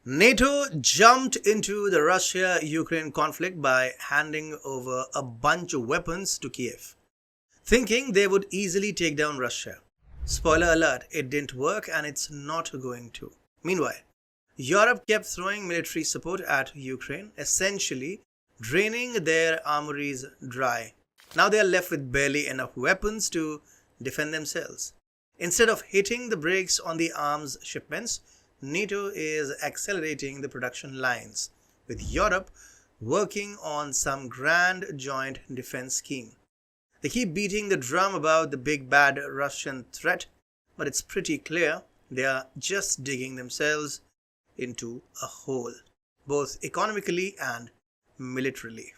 NATO jumped into the Russia-Ukraine conflict by handing over a bunch of weapons to Kiev, thinking they would easily take down Russia. Spoiler alert, it didn't work and it's not going to. Meanwhile, Europe kept throwing military support at Ukraine, essentially draining their armories dry. Now they are left with barely enough weapons to defend themselves. Instead of hitting the brakes on the arms shipments, NATO is accelerating the production lines, with Europe working on some grand joint defense scheme. They keep beating the drum about the big bad Russian threat, but it's pretty clear they are just digging themselves into a hole, both economically and militarily.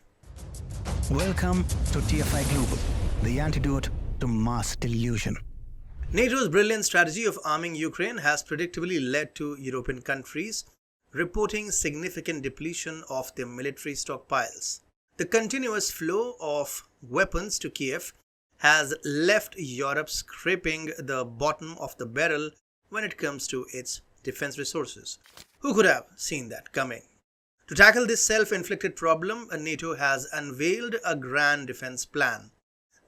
Welcome to TFI Global, the antidote to mass delusion. NATO's brilliant strategy of arming Ukraine has predictably led to European countries reporting significant depletion of their military stockpiles. The continuous flow of weapons to Kiev has left Europe scraping the bottom of the barrel when it comes to its defense resources. Who could have seen that coming? To tackle this self-inflicted problem, NATO has unveiled a grand defense plan.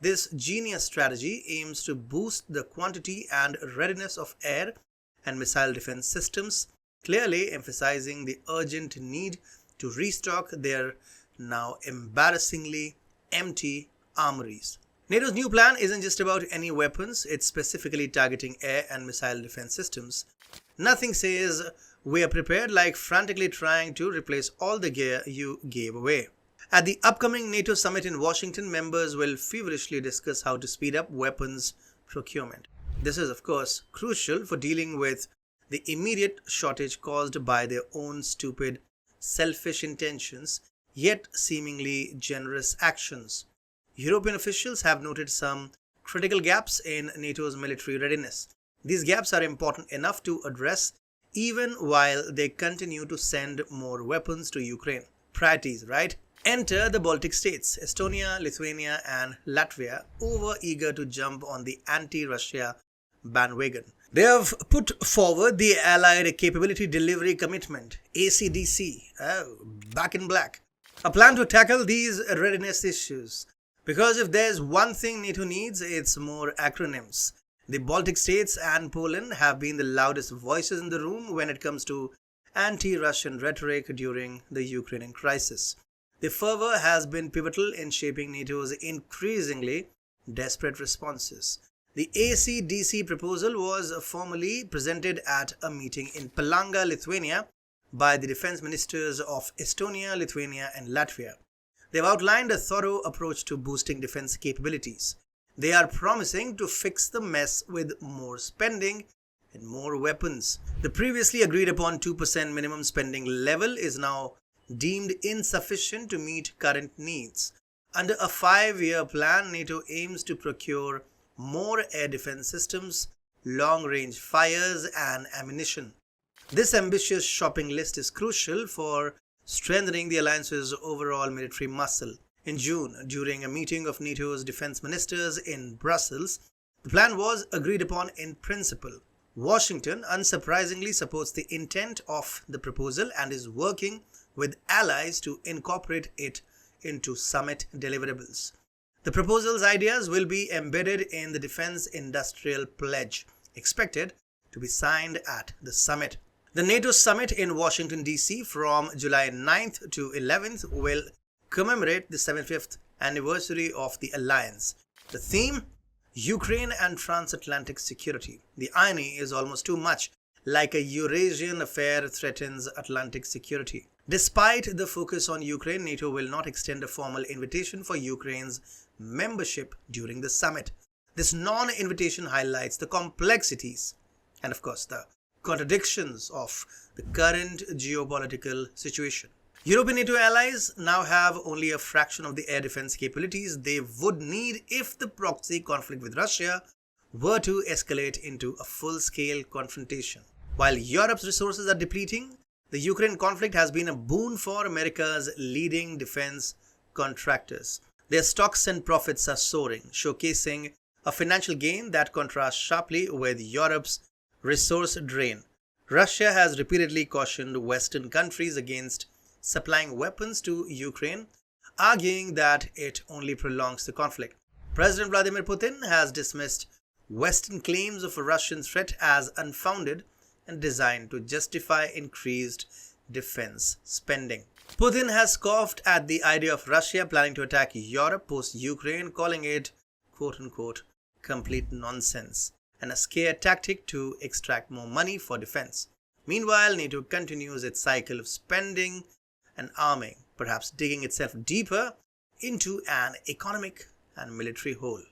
This genius strategy aims to boost the quantity and readiness of air and missile defense systems, clearly emphasizing the urgent need to restock their now embarrassingly empty armories. NATO's new plan isn't just about any weapons, it's specifically targeting air and missile defense systems. Nothing says we are prepared like frantically trying to replace all the gear you gave away. At the upcoming NATO summit in Washington, members will feverishly discuss how to speed up weapons procurement. This is, of course, crucial for dealing with the immediate shortage caused by their own stupid, selfish intentions, yet seemingly generous actions. European officials have noted some critical gaps in NATO's military readiness. These gaps are important enough to address even while they continue to send more weapons to Ukraine. Priorities, right? Enter the Baltic states, Estonia, Lithuania and Latvia, over-eager to jump on the anti-Russia bandwagon. They have put forward the Allied Capability Delivery Commitment, ACDC, back in black, a plan to tackle these readiness issues. Because if there's one thing NATO needs, it's more acronyms. The Baltic states and Poland have been the loudest voices in the room when it comes to anti-Russian rhetoric during the Ukrainian crisis. The fervor has been pivotal in shaping NATO's increasingly desperate responses. The ACDC proposal was formally presented at a meeting in Palanga, Lithuania by the defense ministers of Estonia, Lithuania and Latvia. They've outlined a thorough approach to boosting defense capabilities. They are promising to fix the mess with more spending and more weapons. The previously agreed upon 2% minimum spending level is now deemed insufficient to meet current needs. Under a 5-year plan, NATO aims to procure more air defense systems, long-range fires and ammunition. This ambitious shopping list is crucial for strengthening the alliance's overall military muscle. In June, during a meeting of NATO's defense ministers in Brussels, the plan was agreed upon in principle. Washington, unsurprisingly, supports the intent of the proposal and is working with allies to incorporate it into summit deliverables. The proposal's ideas will be embedded in the Defense Industrial Pledge, expected to be signed at the summit. The NATO summit in Washington, D.C. from July 9th to 11th will commemorate the 75th anniversary of the alliance. The theme? Ukraine and transatlantic security. The irony is almost too much, like a Eurasian affair threatens Atlantic security. Despite the focus on Ukraine, NATO will not extend a formal invitation for Ukraine's membership during the summit. This non-invitation highlights the complexities and, of course, the contradictions of the current geopolitical situation. European NATO allies now have only a fraction of the air defense capabilities they would need if the proxy conflict with Russia were to escalate into a full-scale confrontation. While Europe's resources are depleting, the Ukraine conflict has been a boon for America's leading defense contractors. Their stocks and profits are soaring, showcasing a financial gain that contrasts sharply with Europe's resource drain. Russia has repeatedly cautioned Western countries against supplying weapons to Ukraine, arguing that it only prolongs the conflict. President Vladimir Putin has dismissed Western claims of a Russian threat as unfounded and designed to justify increased defense spending. Putin has scoffed at the idea of Russia planning to attack Europe post-Ukraine, calling it quote-unquote complete nonsense and a scare tactic to extract more money for defense. Meanwhile, NATO continues its cycle of spending and arming, perhaps digging itself deeper into an economic and military hole.